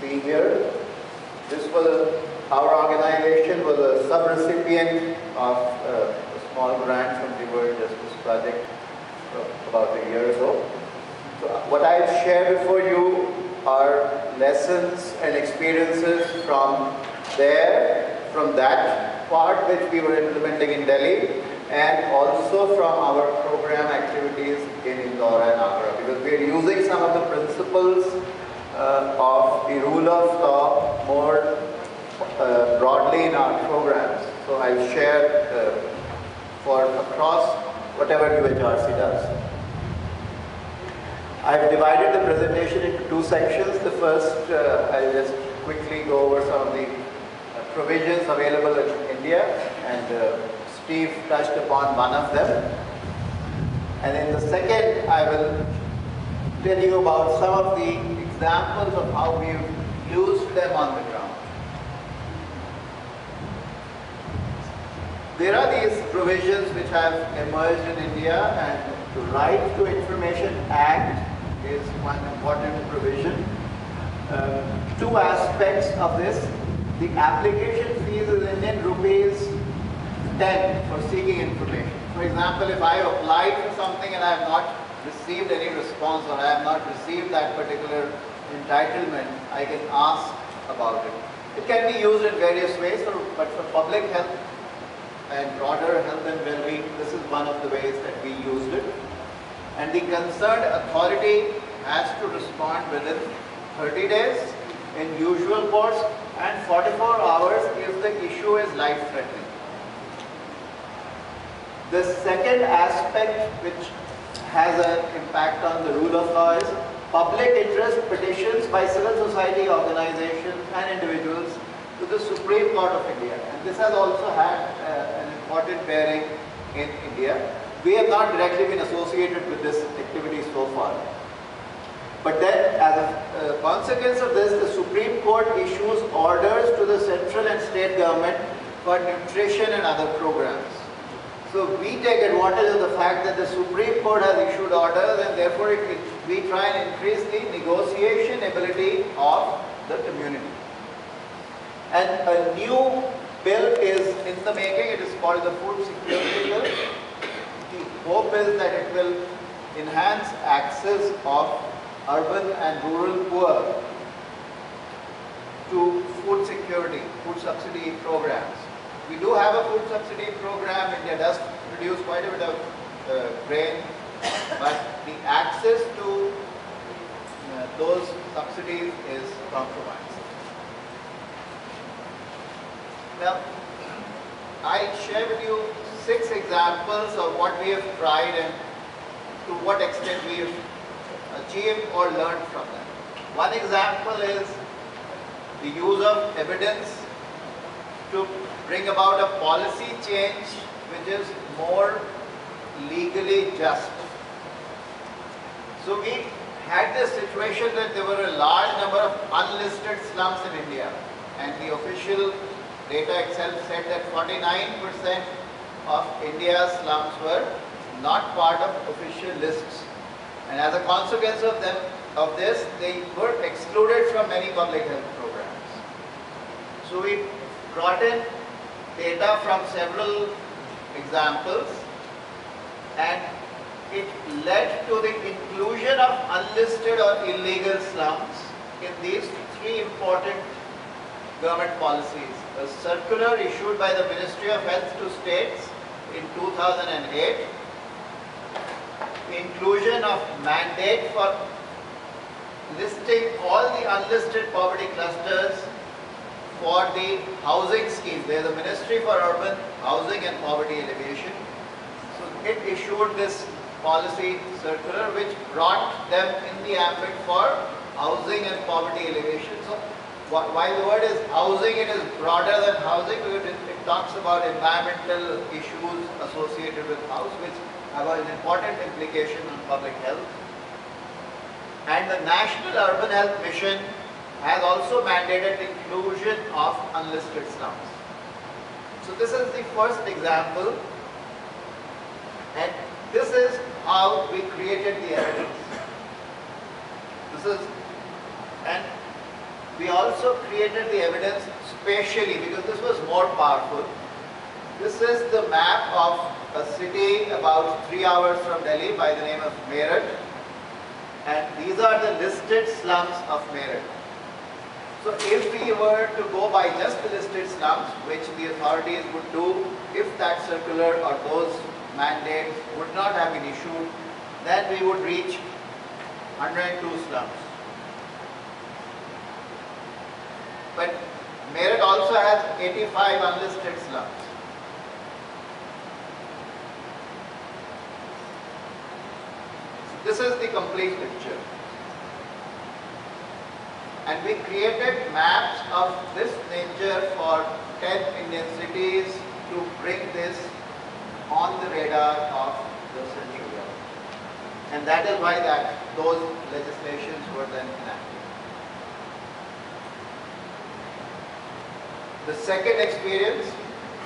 being here. This was our organization was a sub-recipient of a small grant from the World Justice Project about a year ago. So what I'll share before you are lessons and experiences from that part which we were implementing in Delhi, and also from our program activities in Indore and Agra, because we are using some of the principles of the rule of law more broadly in our programs. So I'll share for across whatever UHRC does. I've divided the presentation into two sections. The first, I'll just quickly go over some of the provisions available in India, and Steve touched upon one of them. And in the second, I will tell you about some of the examples of how we've used them on the ground. There are these provisions which have emerged in India, and the Right to Information Act is one important provision. Two aspects of this. The application fees is Indian rupees 10 for seeking information. For example, if I have applied for something and I have not received any response, or I have not received that particular entitlement, I can ask about it. It can be used in various ways, but for public health and broader health and well-being, this is one of the ways that we used it. And the concerned authority has to respond within 30 days in usual course, and 44 hours if the issue is life-threatening. The second aspect which has an impact on the rule of law is public interest petitions by civil society organizations and individuals to the Supreme Court of India. And this has also had an important bearing in India. We have not directly been associated with this activity so far. But then, as a consequence of this, the Supreme Court issues orders to the central and state government for nutrition and other programs. So we take advantage of the fact that the Supreme Court has issued orders, and therefore we try and increase the negotiation ability of the community. And a new bill is in the making. It is called the Food Security Bill. The hope is that it will enhance access of urban and rural poor to food security, food subsidy programs. We do have a food subsidy program. India does produce quite a bit of grain, but the access to those subsidies is compromised. Now, I share with you 6 examples of what we have tried and to what extent we have achieved or learned from them. One example is the use of evidence to bring about a policy change which is more legally just. So we had this situation that there were a large number of unlisted slums in India, and the official data itself said that 49% of India's slums were not part of official lists. And as a consequence of this, they were excluded from many public health programs. So we brought in data from several examples, and it led to the inclusion of unlisted or illegal slums in these 3 important government policies. A circular issued by the Ministry of Health to states in 2008, inclusion of mandate for listing all the unlisted poverty clusters for the housing scheme. There is a Ministry for Urban Housing and Poverty Alleviation. So it issued this policy circular which brought them in the ambit for housing and poverty alleviation. So while the word is housing, it is broader than housing because it talks about environmental issues associated with house, which have an important implication on public health. And the National Urban Health Mission has also mandated inclusion of unlisted slums. So this is the first example, and this is how we created the evidence. And We also created the evidence spatially because this was more powerful. This is the map of a city about 3 hours from Delhi by the name of Meerut, and these are the listed slums of Meerut. So if we were to go by just the listed slums, which the authorities would do if that circular or those mandates would not have been issued, then we would reach 102 slums. But Meerut also has 85 unlisted slums. This is the complete picture. And we created maps of this nature for 10 Indian cities to bring this on the radar of the central government. And that is why those legislations were then enacted. The second experience,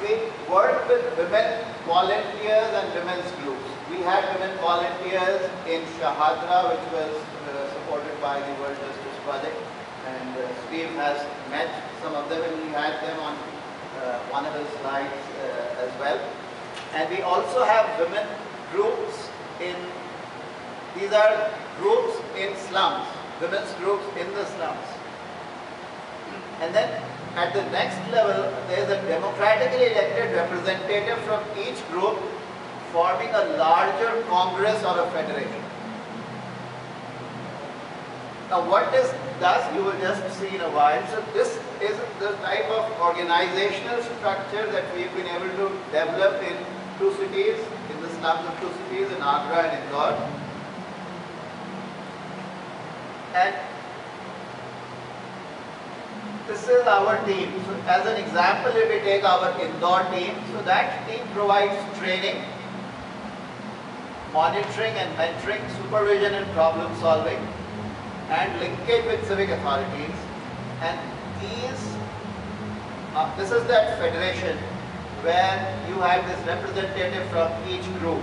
we worked with women volunteers and women's groups. We had women volunteers in Shahadra, which was supported by the World Justice Project. And Steve has met some of them, and we had them on one of his slides as well. And we also have women groups these are groups in slums, women's groups in the slums. And then at the next level, there is a democratically elected representative from each group forming a larger congress or a federation. Now what this does, you will just see in a while. So this is the type of organizational structure that we've been able to develop in 2 cities, in the slums of 2 cities, in Agra and Indore. And this is our team. So as an example, if we take our Indore team, so that team provides training, monitoring and mentoring, supervision and problem solving, and linkage with civic authorities. And this is that federation where you have this representative from each group.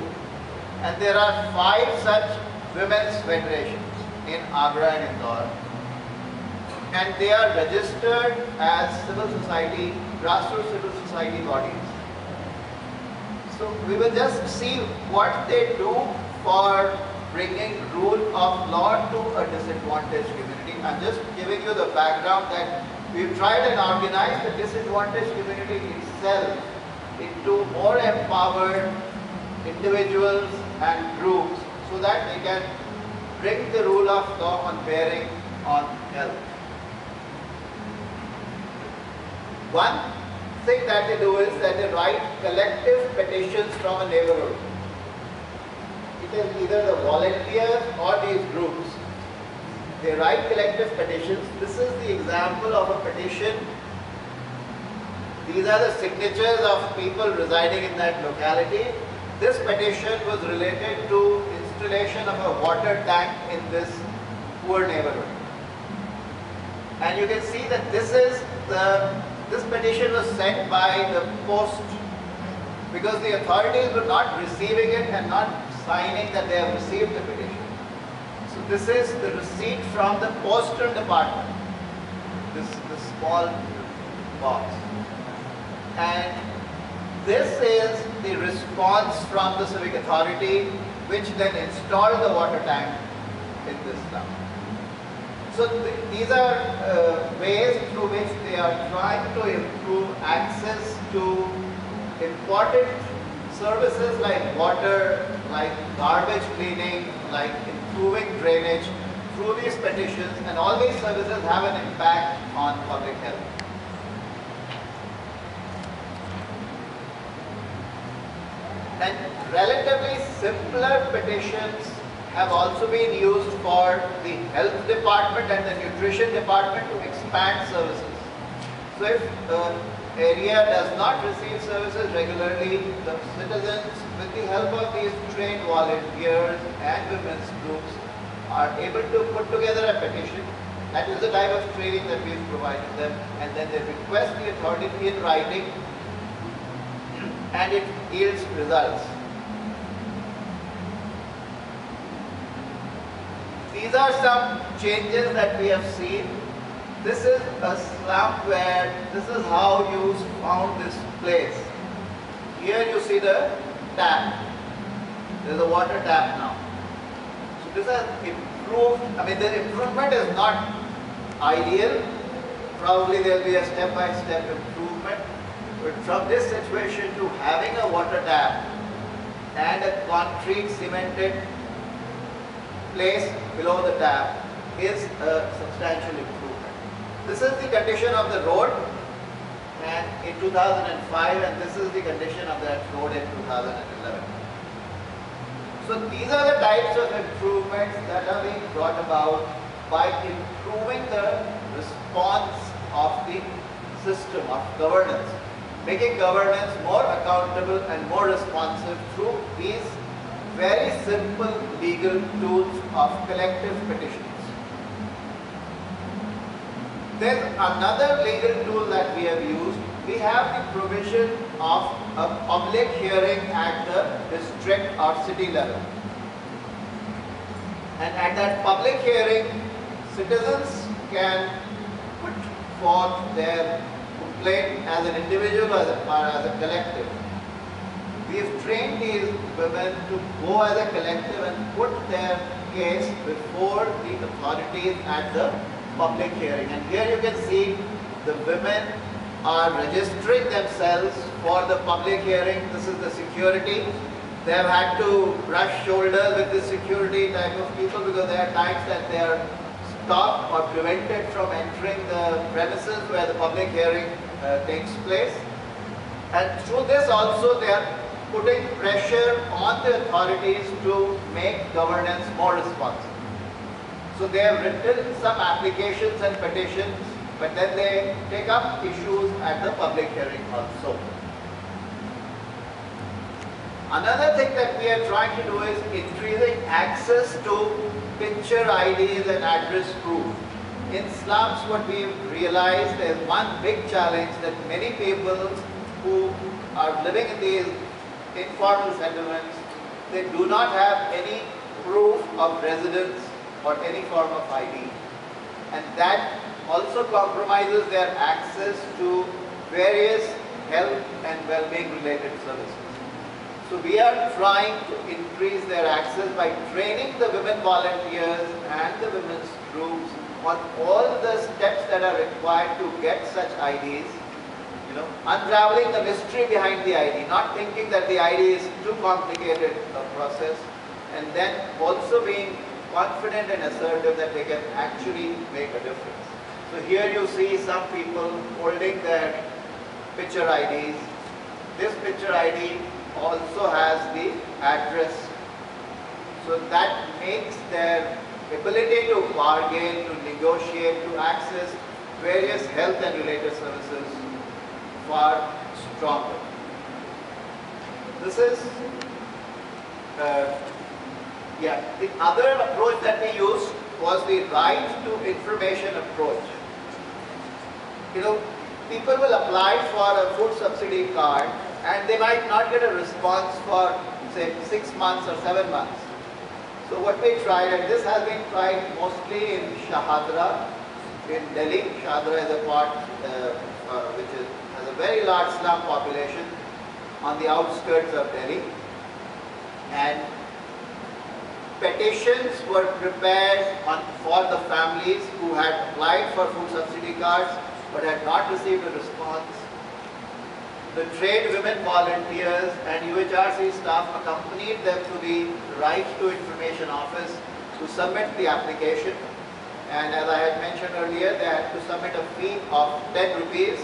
And there are 5 such women's federations in Agra and Indore. And they are registered as civil society, grassroots civil society bodies. So we will just see what they do for bringing rule of law to a disadvantaged community. I'm just giving you the background that we've tried and organized the disadvantaged community itself into more empowered individuals and groups so that they can bring the rule of law on bearing on health. One thing that they do is that they write collective petitions from a neighborhood. It is either the volunteers or these groups. They write collective petitions. This is the example of a petition. These are the signatures of people residing in that locality. This petition was related to installation of a water tank in this poor neighborhood. And you can see that this petition was sent by the post because the authorities were not receiving it and not signing that they have received the petition. So this is the receipt from the postal department, this small box. And this is the response from the civic authority, which then installed the water tank in this slum. So these are ways through which they are trying to improve access to important services like water, like garbage cleaning, like improving drainage through these petitions, and all these services have an impact on public health. And relatively simpler petitions have also been used for the health department and the nutrition department to expand services. So if the area does not receive services regularly, the citizens, with the help of these trained volunteers and women's groups, are able to put together a petition. That is the type of training that we've provided them, and then they request the authority in writing, and it yields results. These are some changes that we have seen This is a slum where this is how you found this place. Here you see the tap. There's a water tap now. So this has improved. I mean, the improvement is not ideal. Probably there will be a step-by-step improvement. But from this situation to having a water tap and a concrete cemented place below the tap is a substantial improvement. This is the condition of the road and in 2005, and this is the condition of that road in 2011. So these are the types of improvements that are being brought about by improving the response of the system of governance, making governance more accountable and more responsive through these very simple legal tools of collective petitions. There's another legal tool that we have used. We have the provision of a public hearing at the district or city level. And at that public hearing, citizens can put forth their complaint as an individual or as a collective. We have trained these women to go as a collective and put their case before the authorities at the public hearing. And here you can see the women are registering themselves for the public hearing. This is the security. They have had to brush shoulders with the security type of people because there are times that they are stopped or prevented from entering the premises where the public hearing takes place. And through this also they are putting pressure on the authorities to make governance more responsive. So they have written some applications and petitions, but then they take up issues at the public hearing also. Another thing that we are trying to do is increasing access to picture IDs and address proof. In slums, what we've realized is one big challenge that many people who are living in these informal settlements, they do not have any proof of residence or any form of ID. And that also compromises their access to various health and well-being related services. So we are trying to increase their access by training the women volunteers and the women's groups on all the steps that are required to get such IDs. Unraveling the mystery behind the ID, not thinking that the ID is too complicated a process, and then also being confident and assertive that they can actually make a difference. So here you see some people holding their picture IDs. This picture ID also has the address. So that makes their ability to bargain, to negotiate, to access various health and related services far stronger. This is the other approach that we used was the right to information approach. People will apply for a food subsidy card and they might not get a response for say 6 months or 7 months. So what we tried, and this has been tried mostly in Shahadra in Delhi. Shahadra is a part which has a very large slum population on the outskirts of Delhi, and petitions were prepared for the families who had applied for food subsidy cards but had not received a response. The trade women volunteers and UHRC staff accompanied them to the Right to Information office to submit the application, and as I had mentioned earlier, they had to submit a fee of 10 rupees